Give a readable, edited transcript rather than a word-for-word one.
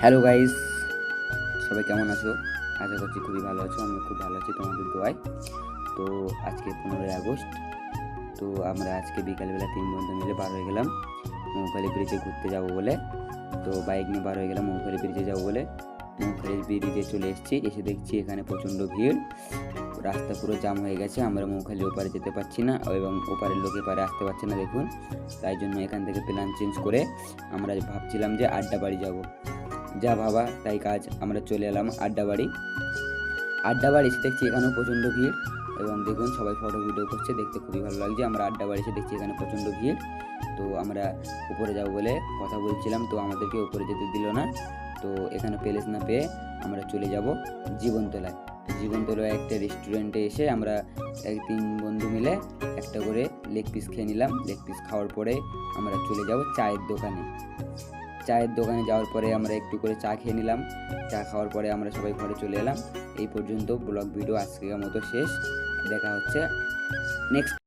Hello guys, সবাই কেমন আছো? আশা করছি খুবই ভালো আছো। আমি খুব ভালো আছি তোমাদের দোয়ায়। তো আজকে 15ই আগস্ট। তো আমরা আজকে বিকালবেলা 3 বন্ধু মিলে বার হয়ে গেলাম মৌখালি ব্রিজে ঘুরতে যাব বলে। তো বাইক নিয়ে বার হয়ে গেলাম মৌখালি ব্রিজে যাব বলে। মৌখালি ব্রিজে চলে এসেছি, এসে দেখছি এখানে প্রচণ্ড ভিড়, রাস্তা পুরো জাম হয়ে গেছে। আমরা মৌখালি ওপারে যেতে পারছি না এবং ওপারের লোক এপারে আসতে পারছে না, দেখুন। তাই জন্য এখান থেকে প্ল্যান চেঞ্জ করে আমরা ভাবছিলাম যে আড্ডাবাড়ি যাব। যা ভাবা তাই কাজ, আমরা চলে এলাম আড্ডাবাড়ি এসে দেখছি এখানেও প্রচণ্ড ভিড় এবং দেখুন সবাই ফটো ভিডিও করছে, দেখতে খুবই ভালো লাগছে। আমরা আড্ডাবাড়ি এসে দেখছি এখানে প্রচণ্ড ভিড়। তো আমরা উপরে যাব বলে কথা বলছিলাম, তো আমাদেরকে উপরে যেতে দিল না। তো এখানে প্যালেস না পেয়ে আমরা চলে যাব জীবনতলায় একটা রেস্টুরেন্টে এসে আমরা 3 বন্ধু মিলে একটা করে লেগ পিস খেয়ে নিলাম। লেগ পিস খাওয়ার পরে আমরা চলে যাব চায়ের দোকানে যাওয়ার পরে আমরা একটু করে চা খেয়ে নিলাম। চা খাওয়ার পরে আমরা সবাই ঘরে চলে এলাম। এই পর্যন্ত ব্লগ ভিডিও আজকের মতো শেষ। দেখা হচ্ছে নেক্সট